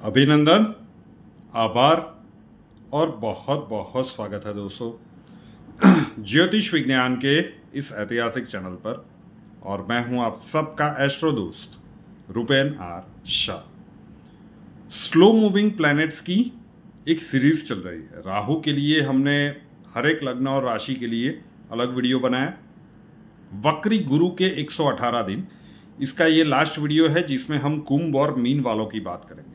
अभिनंदन, आभार और बहुत बहुत स्वागत है दोस्तों ज्योतिष विज्ञान के इस ऐतिहासिक चैनल पर। और मैं हूं आप सबका एस्ट्रो दोस्त Rupen R Shah. Slow moving planets की एक सीरीज चल रही है। राहु के लिए हमने हर एक लग्न और राशि के लिए अलग वीडियो बनाया। वक्री गुरु के 118 दिन, इसका ये लास्ट वीडियो है जिसमें हम कुंभ और मीन वालों की बात करेंगे।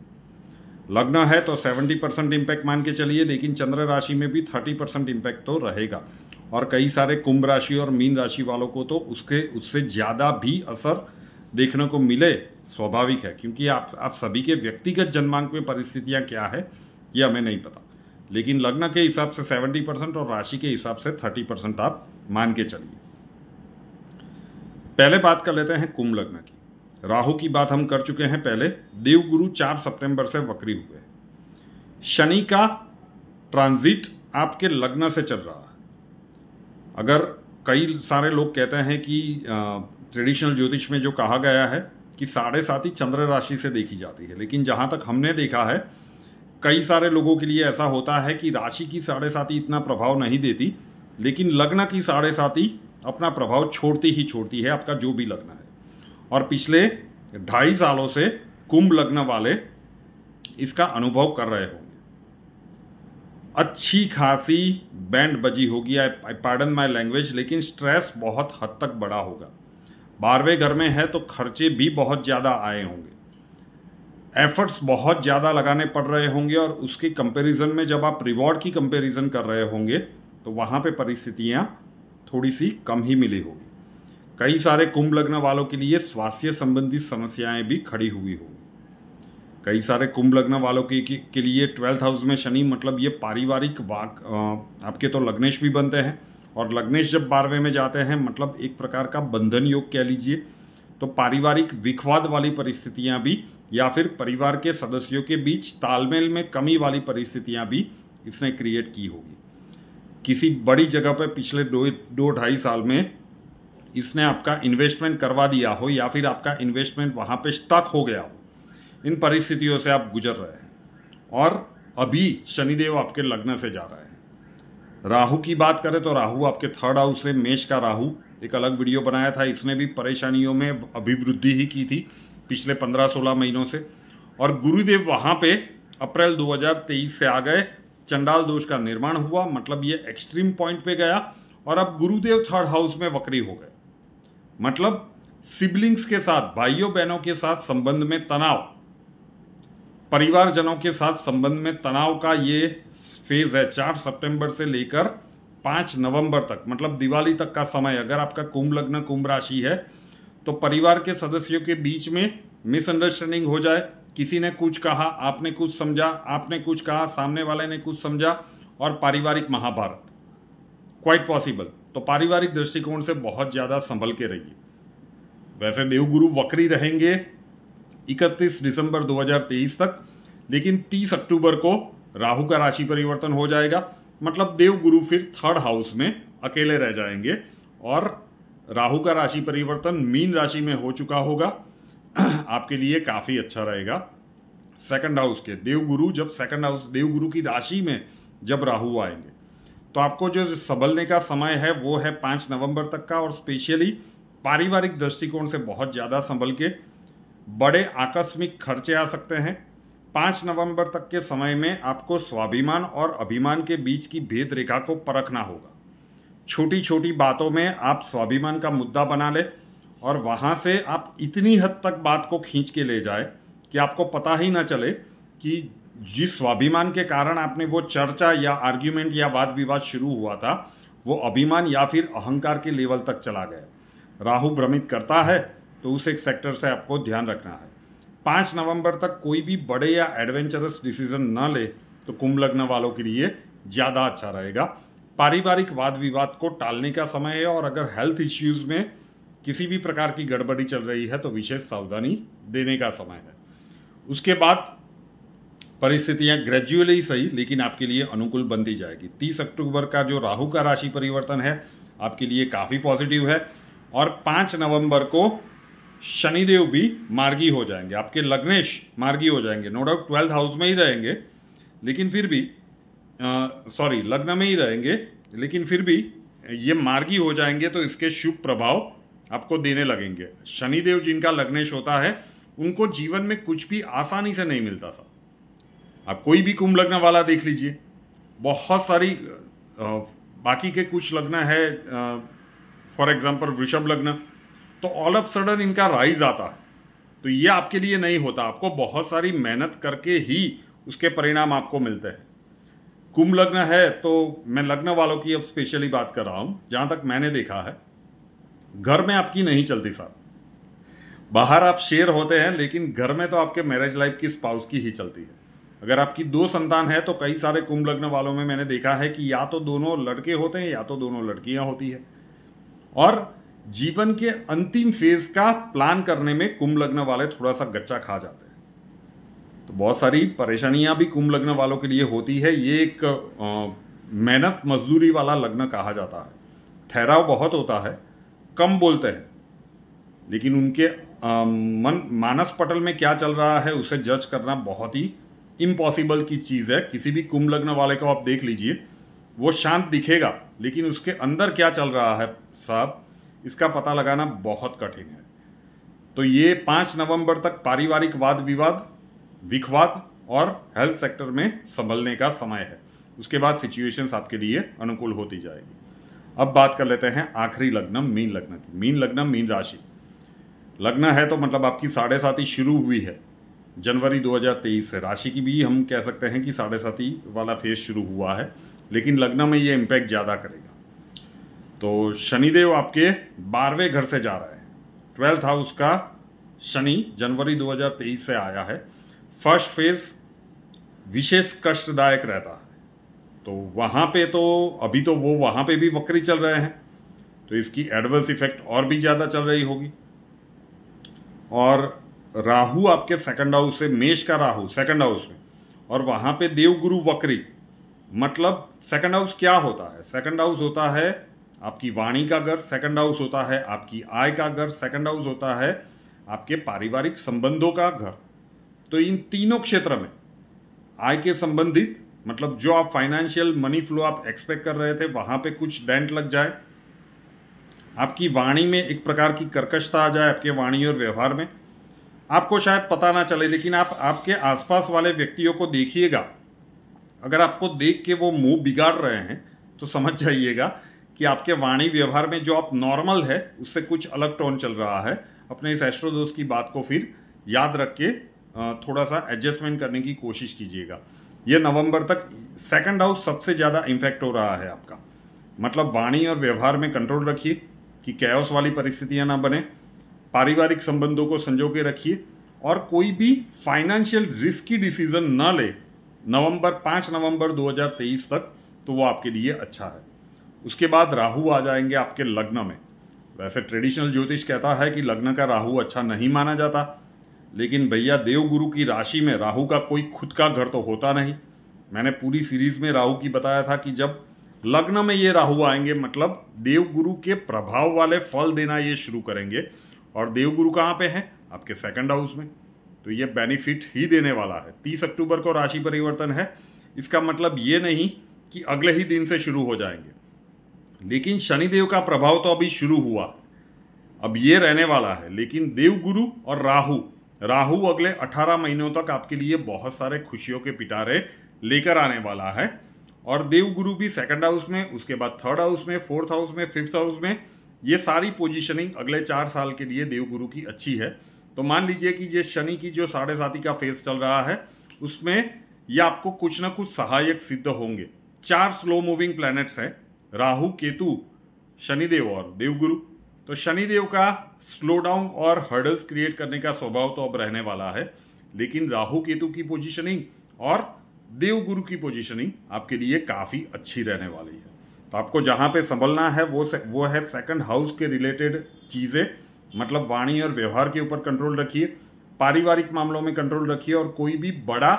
लग्न है तो 70% इम्पैक्ट मान के चलिए, लेकिन चंद्र राशि में भी 30% इम्पैक्ट तो रहेगा। और कई सारे कुंभ राशि और मीन राशि वालों को तो उससे ज़्यादा भी असर देखने को मिले, स्वाभाविक है, क्योंकि आप सभी के व्यक्तिगत जन्मांक में परिस्थितियां क्या है ये हमें नहीं पता। लेकिन लग्न के हिसाब से 70% और राशि के हिसाब से 30% आप मान के चलिए। पहले बात कर लेते हैं कुंभ लग्न की। राहु की बात हम कर चुके हैं पहले। देवगुरु 4 सितंबर से वक्री हुए। शनि का ट्रांजिट आपके लग्न से चल रहा है। अगर कई सारे लोग कहते हैं कि ट्रेडिशनल ज्योतिष में जो कहा गया है कि 7.5 चंद्र राशि से देखी जाती है, लेकिन जहां तक हमने देखा है कई सारे लोगों के लिए ऐसा होता है कि राशि की 7.5 इतना प्रभाव नहीं देती, लेकिन लग्न की 7.5 अपना प्रभाव छोड़ती ही छोड़ती है, आपका जो भी लग्न है। और पिछले 2.5 सालों से कुंभ लग्न वाले इसका अनुभव कर रहे होंगे। अच्छी खासी बैंड बजी होगी, आई पार्डन माई लैंग्वेज, लेकिन स्ट्रेस बहुत हद तक बड़ा होगा। 12वें घर में है तो खर्चे भी बहुत ज़्यादा आए होंगे, एफर्ट्स बहुत ज़्यादा लगाने पड़ रहे होंगे, और उसके कंपैरिजन में जब आप रिवॉर्ड की कंपैरिजन कर रहे होंगे तो वहाँ पे परिस्थितियाँ थोड़ी सी कम ही मिली होगी। कई सारे कुंभ लग्न वालों के लिए स्वास्थ्य संबंधी समस्याएं भी खड़ी हुई होंगी। कई सारे कुंभ लग्न वालों के लिए 12th हाउस में शनि, मतलब ये पारिवारिक आपके तो लग्नेश भी बनते हैं, और लग्नेश जब 12वें में जाते हैं मतलब एक प्रकार का बंधन योग कह लीजिए। तो पारिवारिक विखवाद वाली परिस्थितियां भी, या फिर परिवार के सदस्यों के बीच तालमेल में कमी वाली परिस्थितियां भी इसने क्रिएट की होगी। किसी बड़ी जगह पर पिछले 2-2.5 साल में इसने आपका इन्वेस्टमेंट करवा दिया हो, या फिर आपका इन्वेस्टमेंट वहाँ पे स्टक हो गया हो। इन परिस्थितियों से आप गुजर रहे हैं, और अभी शनिदेव आपके लग्न से जा रहे हैं। राहु की बात करें तो राहु आपके 3rd हाउस से, मेष का राहु, एक अलग वीडियो बनाया था, इसने भी परेशानियों में अभिवृद्धि ही की थी पिछले 15-16 महीनों से। और गुरुदेव वहाँ पे अप्रैल 2023 से आ गए, चंडाल दोष का निर्माण हुआ, मतलब ये एक्सट्रीम पॉइंट पे गया, और अब गुरुदेव 3rd हाउस में वक्री हो गए। मतलब सिबलिंग्स के साथ, भाइयों बहनों के साथ संबंध में तनाव, परिवारजनों के साथ संबंध में तनाव का ये फेज है 4 सितंबर से लेकर 5 नवंबर तक, मतलब दिवाली तक का समय। अगर आपका कुंभ लग्न कुंभ राशि है तो परिवार के सदस्यों के बीच में मिसअंडरस्टैंडिंग हो जाए। किसी ने कुछ कहा, आपने कुछ समझा, आपने कुछ कहा, सामने वाले ने कुछ समझा, और पारिवारिक महाभारत क्वाइट पॉसिबल। तो पारिवारिक दृष्टिकोण से बहुत ज़्यादा संभल के रहिए। वैसे देवगुरु वक्री रहेंगे 31 दिसंबर 2023 तक, लेकिन 30 अक्टूबर को राहु का राशि परिवर्तन हो जाएगा, मतलब देवगुरु फिर 3rd हाउस में अकेले रह जाएंगे, और राहु का राशि परिवर्तन मीन राशि में हो चुका होगा। आपके लिए काफ़ी अच्छा रहेगा। 2nd हाउस के देवगुरु, जब 2nd हाउस देवगुरु की राशि में जब राहु आएंगे तो आपको जो संभलने का समय है वो है 5 नवंबर तक का, और स्पेशली पारिवारिक दृष्टिकोण से बहुत ज़्यादा संभल के। बड़े आकस्मिक खर्चे आ सकते हैं। 5 नवंबर तक के समय में आपको स्वाभिमान और अभिमान के बीच की भेद रेखा को परखना होगा। छोटी छोटी बातों में आप स्वाभिमान का मुद्दा बना ले, और वहाँ से आप इतनी हद तक बात को खींच के ले जाए कि आपको पता ही ना चले कि जिस स्वाभिमान के कारण आपने वो चर्चा या आर्ग्यूमेंट या वाद विवाद शुरू हुआ था, वो अभिमान या फिर अहंकार के लेवल तक चला गया। राहु भ्रमित करता है, तो उस एक सेक्टर से आपको ध्यान रखना है। 5 नवंबर तक कोई भी बड़े या एडवेंचरस डिसीजन न ले तो कुंभ लग्न वालों के लिए ज़्यादा अच्छा रहेगा। पारिवारिक वाद विवाद को टालने का समय है, और अगर हेल्थ इश्यूज में किसी भी प्रकार की गड़बड़ी चल रही है तो विशेष सावधानी देने का समय है। उसके बाद परिस्थितियां ग्रेजुअली सही, लेकिन आपके लिए अनुकूल बनती जाएगी। 30 अक्टूबर का जो राहु का राशि परिवर्तन है आपके लिए काफ़ी पॉजिटिव है, और 5 नवंबर को शनिदेव भी मार्गी हो जाएंगे, आपके लग्नेश मार्गी हो जाएंगे। नो डाउट 12th हाउस में ही रहेंगे, लेकिन फिर भी सॉरी लग्न में ही रहेंगे, लेकिन फिर भी ये मार्गी हो जाएंगे तो इसके शुभ प्रभाव आपको देने लगेंगे। शनिदेव जिनका लग्नेश होता है उनको जीवन में कुछ भी आसानी से नहीं मिलता था। आप कोई भी कुंभ लग्न वाला देख लीजिए, बहुत सारी बाकी के कुछ लग्न है, फॉर एग्जांपल वृषभ लग्न, तो ऑल ऑफ सडन इनका राइज आता है। तो ये आपके लिए नहीं होता, आपको बहुत सारी मेहनत करके ही उसके परिणाम आपको मिलते हैं। कुंभ लग्न है तो मैं लग्न वालों की अब स्पेशली बात कर रहा हूं, जहां तक मैंने देखा है घर में आपकी नहीं चलती साहब। बाहर आप शेयर होते हैं, लेकिन घर में तो आपके मैरिज लाइफ की स्पाउस की ही चलती है। अगर आपकी 2 संतान है तो कई सारे कुंभ लग्न वालों में मैंने देखा है कि या तो दोनों लड़के होते हैं या तो दोनों लड़कियां होती है। और जीवन के अंतिम फेज का प्लान करने में कुंभ लग्न वाले थोड़ा सा गच्चा खा जाते हैं। तो बहुत सारी परेशानियां भी कुंभ लग्न वालों के लिए होती है। ये एक मेहनत मजदूरी वाला लग्न कहा जाता है। ठहराव बहुत होता है, कम बोलते हैं, लेकिन उनके मानस पटल में क्या चल रहा है उसे जज करना बहुत ही इम्पॉसिबल की चीज़ है। किसी भी कुंभ लग्न वाले को आप देख लीजिए, वो शांत दिखेगा, लेकिन उसके अंदर क्या चल रहा है साहब, इसका पता लगाना बहुत कठिन है। तो ये 5 नवंबर तक पारिवारिक वाद विवाद, विखवाद और हेल्थ सेक्टर में संभलने का समय है। उसके बाद सिचुएशंस आपके लिए अनुकूल होती जाएगी। अब बात कर लेते हैं आखिरी लग्न मीन लग्न की। मीन लग्न मीन राशि लग्न है तो मतलब आपकी 7.5 शुरू हुई है जनवरी 2023 से। राशि की भी हम कह सकते हैं कि 7.5 वाला फेज शुरू हुआ है, लेकिन लग्न में ये इम्पैक्ट ज़्यादा करेगा। तो शनिदेव आपके 12वें घर से जा रहा है। 12th हाउस का शनि जनवरी 2023 से आया है। फर्स्ट फेज विशेष कष्टदायक रहता है, तो वहाँ पे तो अभी तो वो वहाँ पे भी वक्री चल रहे हैं, तो इसकी एडवर्स इफेक्ट और भी ज़्यादा चल रही होगी। और राहु आपके सेकंड हाउस से, मेष का राहु सेकंड हाउस में, और वहाँ पे देवगुरु वक्री। मतलब सेकंड हाउस क्या होता है? सेकंड हाउस होता है आपकी वाणी का घर, सेकंड हाउस होता है आपकी आय का घर, सेकंड हाउस होता है आपके पारिवारिक संबंधों का घर। तो इन तीनों क्षेत्र में आय के संबंधित, मतलब जो आप फाइनेंशियल मनी फ्लो आप एक्सपेक्ट कर रहे थे वहां पे कुछ डेंट लग जाए, आपकी वाणी में एक प्रकार की कर्कशता आ जाए, आपके वाणी और व्यवहार में। आपको शायद पता ना चले, लेकिन आप आपके आसपास वाले व्यक्तियों को देखिएगा, अगर आपको देख के वो मुंह बिगाड़ रहे हैं तो समझ जाइएगा कि आपके वाणी व्यवहार में जो आप नॉर्मल है उससे कुछ अलग टोन चल रहा है। अपने इस एस्ट्रो दोस्त की बात को फिर याद रख के थोड़ा सा एडजस्टमेंट करने की कोशिश कीजिएगा। ये नवंबर तक सेकंड हाउस सबसे ज़्यादा इम्पैक्ट हो रहा है आपका। मतलब वाणी और व्यवहार में कंट्रोल रखिए कि कैओस वाली परिस्थितियां ना बने, पारिवारिक संबंधों को संजो के रखिए, और कोई भी फाइनेंशियल रिस्की डिसीजन ना ले 5 नवंबर 2023 तक, तो वो आपके लिए अच्छा है। उसके बाद राहु आ जाएंगे आपके लग्न में। वैसे ट्रेडिशनल ज्योतिष कहता है कि लग्न का राहु अच्छा नहीं माना जाता, लेकिन भैया देवगुरु की राशि में राहु का कोई खुद का घर तो होता नहीं। मैंने पूरी सीरीज में राहु की बताया था कि जब लग्न में ये राहु आएंगे मतलब देवगुरु के प्रभाव वाले फल देना ये शुरू करेंगे। और देवगुरु कहाँ पे हैं? आपके सेकंड हाउस में। तो ये बेनिफिट ही देने वाला है। 30 अक्टूबर को राशि परिवर्तन है। इसका मतलब ये नहीं कि अगले ही दिन से शुरू हो जाएंगे, लेकिन शनिदेव का प्रभाव तो अभी शुरू हुआ, अब ये रहने वाला है। लेकिन देवगुरु और राहु अगले 18 महीनों तक आपके लिए बहुत सारे खुशियों के पिटारे लेकर आने वाला है। और देवगुरु भी सेकंड हाउस में, उसके बाद थर्ड हाउस में, फोर्थ हाउस में, फिफ्थ हाउस में, ये सारी पोजीशनिंग अगले 4 साल के लिए देवगुरु की अच्छी है। तो मान लीजिए कि ये शनि की जो 7.5 का फेज चल रहा है उसमें ये आपको कुछ ना कुछ सहायक सिद्ध होंगे। 4 स्लो मूविंग प्लैनेट्स हैं, राहु, केतु, शनिदेव और देवगुरु। तो शनिदेव का स्लो डाउन और हर्डल्स क्रिएट करने का स्वभाव तो अब रहने वाला है, लेकिन राहु केतु की पोजीशनिंग और देवगुरु की पोजीशनिंग आपके लिए काफी अच्छी रहने वाली है। तो आपको जहां पे संभलना है वो है सेकंड हाउस के रिलेटेड चीजें, मतलब वाणी और व्यवहार के ऊपर कंट्रोल रखिए, पारिवारिक मामलों में कंट्रोल रखिए, और कोई भी बड़ा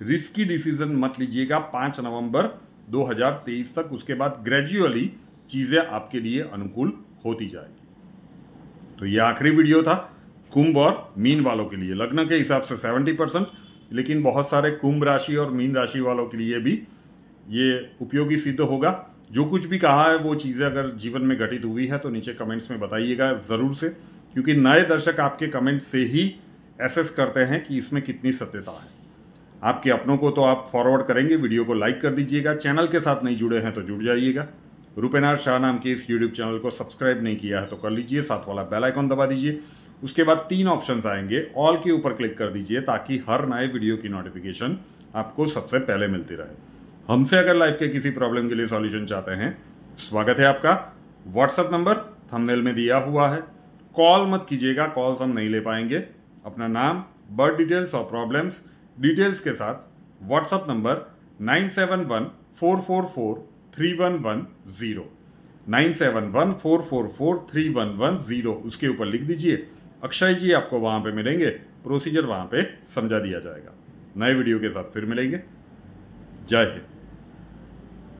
रिस्की डिसीजन मत लीजिएगा 5 नवंबर 2023 तक। उसके बाद ग्रेजुअली चीजें आपके लिए अनुकूल होती जाएगी। तो ये आखिरी वीडियो था कुंभ और मीन वालों के लिए। लग्न के हिसाब से 70%, लेकिन बहुत सारे कुंभ राशि और मीन राशि वालों के लिए भी ये उपयोगी सिद्ध होगा। जो कुछ भी कहा है वो चीज़ें अगर जीवन में घटित हुई है तो नीचे कमेंट्स में बताइएगा ज़रूर से, क्योंकि नए दर्शक आपके कमेंट से ही एसेस करते हैं कि इसमें कितनी सत्यता है। आपके अपनों को तो आप फॉरवर्ड करेंगे, वीडियो को लाइक कर दीजिएगा, चैनल के साथ नहीं जुड़े हैं तो जुड़ जाइएगा। रूपेनाथ शाह नाम के इस यूट्यूब चैनल को सब्सक्राइब नहीं किया है तो कर लीजिए, साथ वाला बेल आइकॉन दबा दीजिए। उसके बाद 3 ऑप्शंस आएंगे, ऑल के ऊपर क्लिक कर दीजिए ताकि हर नए वीडियो की नोटिफिकेशन आपको सबसे पहले मिलती रहे। हमसे अगर लाइफ के किसी प्रॉब्लम के लिए सॉल्यूशन चाहते हैं, स्वागत है आपका। व्हाट्सएप नंबर थंबनेल में दिया हुआ है। कॉल मत कीजिएगा, कॉल्स हम नहीं ले पाएंगे। अपना नाम, बर्थ डिटेल्स और प्रॉब्लम्स डिटेल्स के साथ व्हाट्सएप नंबर 9714443110 9714443110 उसके ऊपर लिख दीजिए। अक्षय जी आपको वहां पे मिलेंगे, प्रोसीजर वहां पे समझा दिया जाएगा। नए वीडियो के साथ फिर मिलेंगे। जय हिंद।